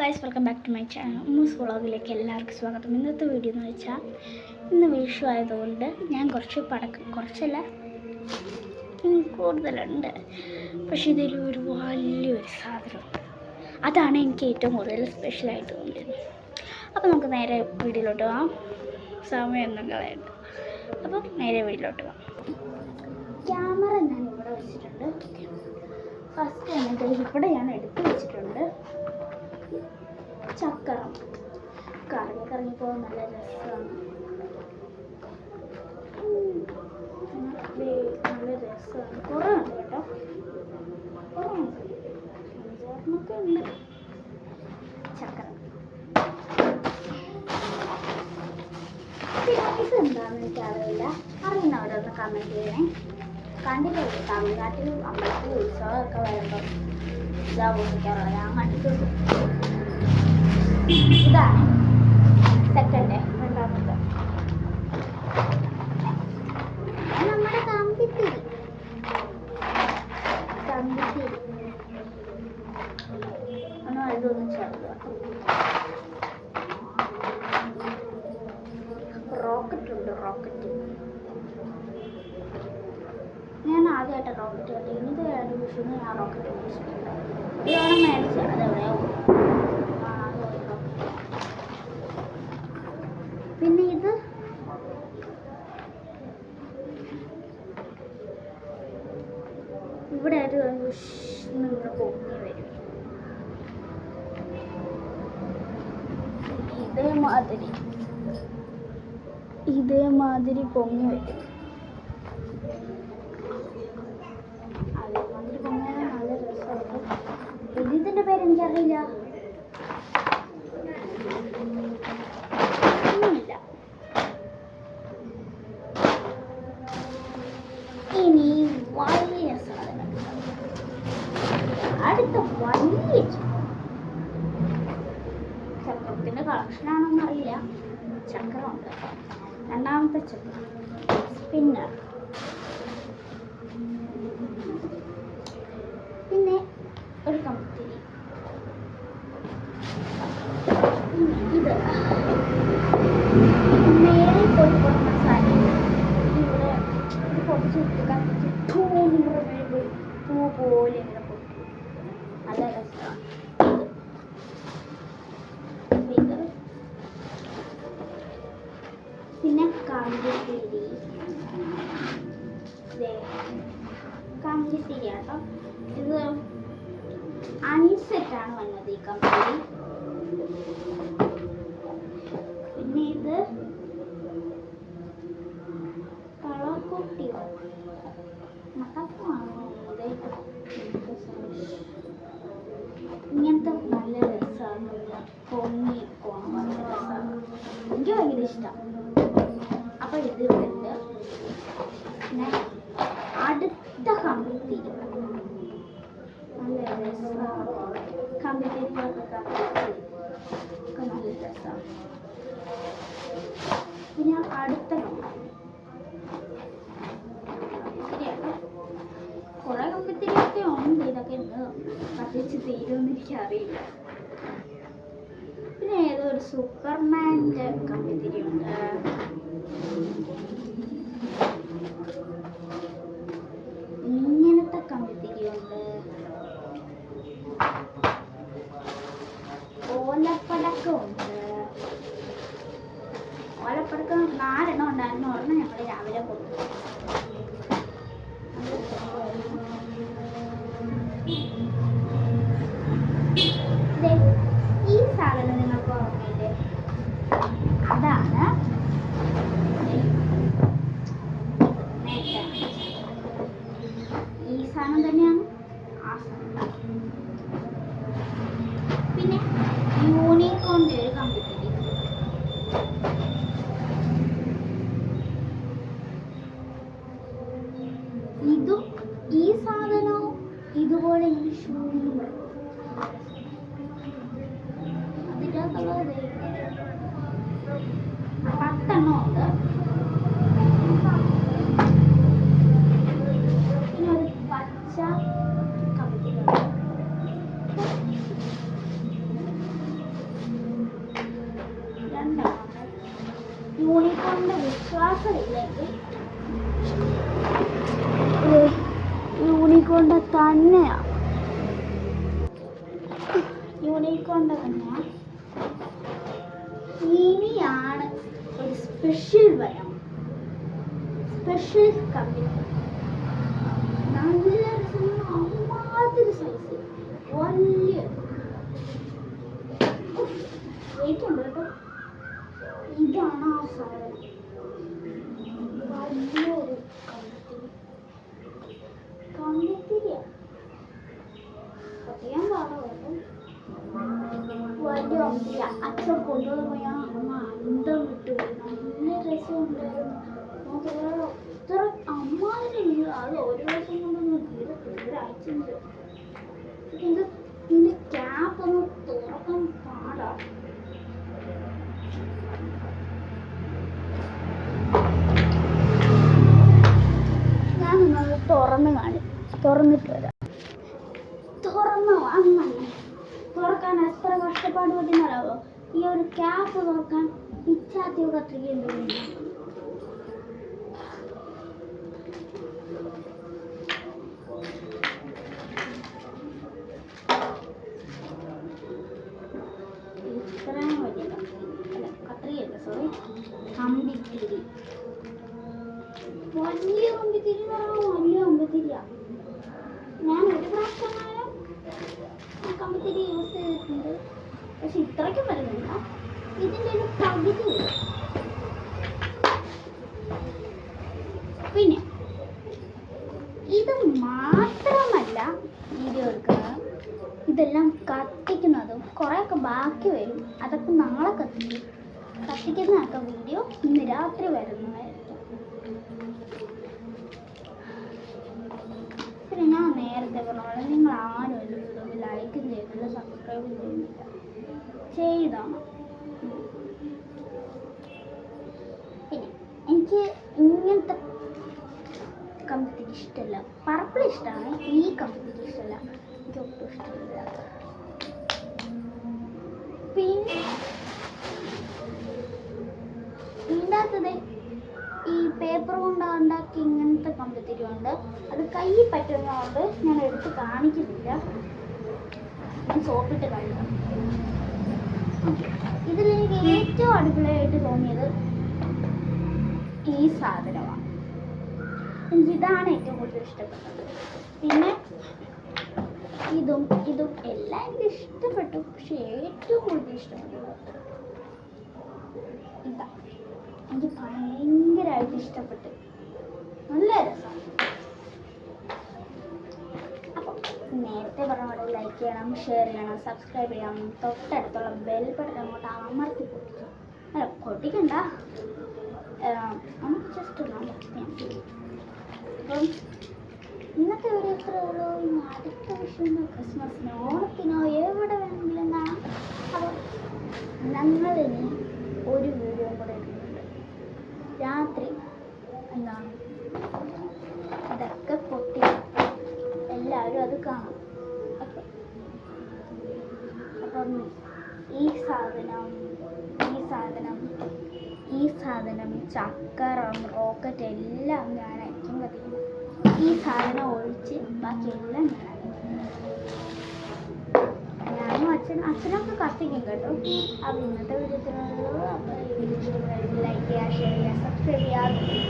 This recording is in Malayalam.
Guys, welcome back to my channel. ഉമ്മൂസ് വ്ളോഗിലേക്ക് എല്ലാവർക്കും സ്വാഗതം. ഇന്നത്തെ വീഡിയോ എന്ന് വെച്ചാൽ ഇന്ന് വിഷു ആയതുകൊണ്ട് ഞാൻ കുറച്ചല്ല കൂടുതലുണ്ട്. പക്ഷേ ഇതിൽ ഒരു വലിയൊരു സാധനമുണ്ട്. അതാണ് എനിക്ക് ഏറ്റവും കൂടുതൽ സ്പെഷ്യലായിട്ട് തോന്നിയത്. അപ്പോൾ നമുക്ക് നേരെ വീഡിയോയിലോട്ട് പോകാം. സമയമൊന്നും കളയണ്ട. അപ്പം നേരെ വീഡിയോയിലോട്ട് പോകാം. ക്യാമറ ഞാൻ ഇവിടെ വെച്ചിട്ടുണ്ട്. ഫസ്റ്റ് എന്നിട്ട് ഇവിടെ ഞാൻ എടുത്ത് വെച്ചിട്ടുണ്ട് ചക്കരം. കറങ്ങിപ്പോകാൻ നല്ല രസമാണ്. നല്ല രസമാണ്. കുറേ ഉണ്ട് കേട്ടോ, കുറേ ഉണ്ട്, 5-6 ഉണ്ട് ചക്കരം. ഇതെന്താണെന്ന് എനിക്കറിയില്ല. അറിയുന്നവരൊന്ന് കമൻറ്റ് ചെയ്യണേ. കണ്ടിട്ടുണ്ട് തമിഴ്നാട്ടിൽ അമ്പലത്തിൽ ഉത്സവമൊക്കെ വരുമ്പം ഇതാഘോഷിക്കാറുള്ളത് ഞാൻ കണ്ടിട്ടുണ്ട്. ഇതാണ് സെക്കൻഡ്, രണ്ടാമത്തെ നമ്മുടെ കമ്പിത്തിരി. ഒന്ന് വലുതൊന്നും ചേർക്കുക. റോക്കറ്റ് ഉണ്ട്, റോക്കറ്റ്. ഞാൻ ആദ്യമായിട്ട് റോക്കറ്റ് കണ്ടിരിക്കുന്നത്. ഇത് വിഷുവിന് ഞാൻ റോക്കറ്റ് മേടിച്ചിട്ടുണ്ട്. ഇതാണ് മേടിച്ചത്. അതെവിടെയാവും. പിന്നെ ഇത് ഇവിടെ ഒരു ഇവിടെ പൊങ്ങി വരും. ഇതേമാതിരി പൊങ്ങി വരും. അതേമാതിരി പൊങ്ങിയാൽ നല്ല രസമാണ്. ഇതിൻ്റെ പേര് എനിക്കറിയില്ല. ഇനി വലിയ സാധനം, അടുത്ത വലിയ ചക്രത്തിന്റെ കളക്ഷനാണെന്ന് അറിയില്ല. ചക്രമുണ്ട്. രണ്ടാമത്തെ ചക്രം സ്പിന്നർ. പിന്നെ ഒരു കമ്പിത്തിരി. ഇത് മേലെ പോയി കൊടുക്കുന്ന സാധനം. ഇവിടെ ഇത് പൊടിച്ച് കത്തിച്ച് പൂ പോലെ ഇങ്ങനെ പൊട്ടി നല്ല രസമാണ്. പിന്നെ കമ്പിത്തിരി. കമ്പിത്തിരി കേട്ടോ. ഇത് 5 സെറ്റാണ് വന്നത് ഈ കമ്പിത്തിരി. പിന്നെ ഇത് കളക്കുട്ടിയോ ഇങ്ങനത്തെ നല്ല രസമാണ്. പൊങ്ങി പോകണം, നല്ല രസമാണ്. എനിക്ക് ഭയങ്കര ഇഷ്ടമാണ്. അപ്പോൾ ഇത് ഉണ്ട്. പിന്നെ അടുത്ത കമ്പിത്തിരി നല്ല രസമാണ്. കമ്പിത്തിരികളൊക്കെ നല്ല രസമാണ്. പിന്നെ അടുത്ത കുറെ കമ്പിത്തിരിയൊക്കെ ഉണ്ട്. ഇതൊക്കെ കത്തിച്ച് തീരുമെന്ന് എനിക്കറിയില്ല. പിന്നെ ഏതോ ഒരു സൂപ്പർമാൻ്റെ കമ്പിത്തിരി ഉണ്ട്. ഇങ്ങനത്തെ കമ്പിത്തിരി ഉണ്ട്. ഓലപ്പടക്കം ഉണ്ട്. ഓലപ്പടക്കം 4 എണ്ണം ഉണ്ടായിരുന്നു. ഒരെണ്ണം ഞങ്ങൾ രാവിലെ കൊടുത്തു. ഈ സാധനം നിങ്ങൾക്ക് ഓർമ്മയില്ലേ? അതാണ് ഈ സാധനം തന്നെയാണ് ആ സാധനം. പിന്നെ യൂണിക്കോണിൻ്റെ ഒരു കമ്പിത്തിരി. ഇതും ഈ സാധനവും ഇതുപോലെ ഈ ഷൂവിന് വാസനയില്ലെങ്കിൽ യൂണിക്കോണിൻ്റെ തന്നെയാണ്. യൂണിക്കോണിൻ്റെ തന്നെയാണ്. ഇനിയാണ് ഒരു സ്പെഷ്യൽ വരം. സ്പെഷ്യൽ കമ്പനി നല്ല അമ്മാതിരി സൈസ് വലിയ വെയിറ്റ് ഉണ്ട് കേട്ടോ. ഇതാണ് ആ സാധനം. വലിയൊരു കമ്പിത്തിരിയാണ്. പറയാൻ പാടും വലിയ കമ്പിത്തിരി. അച്ഛൻ കൊണ്ടുപോയി അമ്മ അന്തം വിട്ടു. നല്ല രസമുണ്ടായിരുന്നു. ഇത്ര അമ്മാതിരി അത് ഒരു ദിവസം കൊണ്ടൊന്നും ഒരാഴ്ചയുണ്ട്. ഇതിൻ്റെ ക്യാപ്പ് ഒന്ന് തുറക്കാൻ പാടാ. ഞാൻ നിന്നത് തുറന്നിട്ട് വരാം. തുറന്നു അങ്ങനെ തുറക്കാൻ എത്ര കഷ്ടപ്പാട് പറ്റുന്നറിയാവോ? ഈ ഒരു ക്യാപ്പ് തുറക്കാൻ ഇച്ചാത്തിയോ കത്തിരിക്കുകയും തോന്നുന്നു. ഇത്രയും വലിയ കത്രികയല്ല, സോറി, കമ്പിത്തിരി. വലിയ കമ്പിത്തിരി വലിയ കമ്പിത്തിരിയാ. ഞാൻ ഒരു പ്രാവശ്യമായോ കമ്പിത്തിരി യൂസ് ചെയ്തിട്ടുണ്ട്. പക്ഷെ ഇത്രയ്ക്കും വരുന്നില്ല. ഇതിൻ്റെ ഒരു പകുതി വരും. പിന്നെ ഇത് മാത്രമല്ല വീഡിയോ എടുക്കുന്നത്, ഇതെല്ലാം കത്തിക്കുന്നതും കുറേയൊക്കെ ബാക്കി വരും. അതൊക്കെ നാളെ കത്തിക്കുന്നതൊക്കെ വീഡിയോ ഇന്ന് രാത്രി വരുന്നതായിരിക്കും. പിന്നെ ഞാൻ നേരത്തെ പറഞ്ഞ പോലെ നിങ്ങൾ ആരും ഒരു വീഡിയോ ലൈക്കും ചെയ്യുന്നില്ല, സബ്സ്ക്രൈബും ചെയ്യുന്നില്ല. ചെയ്താണ്. പിന്നെ എനിക്ക് ഇങ്ങനത്തെ കമ്പിത്തിരി ഇഷ്ടമല്ല. പർപ്പിൾ ഇഷ്ടമാണ്, ഈ കമ്പിത്തിരി ഇഷ്ടമല്ല. എനിക്ക് ഒട്ടും ഇഷ്ടമില്ല. പിന്നെ ഇതിനകത്തത് ഈ പേപ്പർ കൊണ്ട് ഉണ്ടാക്കി ഇങ്ങനത്തെ കമ്പിത്തിരി ഉണ്ട്. അത് കൈ പറ്റുന്നതുകൊണ്ട് ഞാൻ എടുത്ത് കാണിക്കുന്നില്ല. ഞാൻ സോപ്പിട്ട് കഴുകാം. ഇതിലെനിക്ക് ഏറ്റവും അടിപൊളിയായിട്ട് തോന്നിയത് ഈ സാധനമാണ്. എനിക്കിതാണ് ഏറ്റവും കൂടുതൽ ഇഷ്ടപ്പെട്ടത്. പിന്നെ ഇതും എല്ലാം എനിക്ക് ഇഷ്ടപ്പെട്ടു. പക്ഷെ ഏറ്റവും കൂടുതൽ ഇഷ്ടപ്പെട്ടത് ഇതാ. എനിക്ക് ഭയങ്കരമായിട്ട് ഇഷ്ടപ്പെട്ടു. നല്ല രസമാണ്. അപ്പം നേരത്തെ പറഞ്ഞ പോലെ ലൈക്ക് ചെയ്യണം, ഷെയർ ചെയ്യണം, സബ്സ്ക്രൈബ് ചെയ്യണം. തൊട്ടടുത്തുള്ള ബെൽ ബട്ടൺ അങ്ങോട്ട് അമർത്തി പൊട്ടിച്ചു. അല്ല, പൊട്ടിക്കണ്ട, നമുക്ക് ജസ്റ്റ് ഒന്ന് അമർത്തിയാൽ മതി. അപ്പം ഇന്നത്തെ വീഡിയോ എത്ര ഉള്ളൂ. അടുത്ത വിഷുവിനോ ക്രിസ്മസിനോ ഓണത്തിനോ എവിടെ വേണമെങ്കിലും കാണാം. അപ്പം ഞങ്ങളിനി ഒരു വീഡിയോ കൂടെ ഇടുന്നുണ്ട്. രാത്രി എന്താണ് ഇതൊക്കെ പൊട്ടി എല്ലാവരും അത് കാണും. അപ്പം ഈ സാധനം ചക്കരം റോക്കറ്റ് എല്ലാം ഞാനായിരിക്കും കത്തിക്കുന്നത്. ഈ സാധനം ഒഴിച്ച് ബാക്കിയെല്ലാം ഞാനും അച്ഛനൊക്കെ കത്തിക്കും കേട്ടോ. അപ്പോൾ ഇന്നത്തെ വീഡിയോത്തിനുള്ളൂ. അപ്പോൾ ഈ വീഡിയോ ഇഷ്ടപ്പെടുന്നത് ലൈക്ക് ചെയ്യുക, ഷെയർ ചെയ്യുക, സബ്സ്ക്രൈബ് ചെയ്യുക.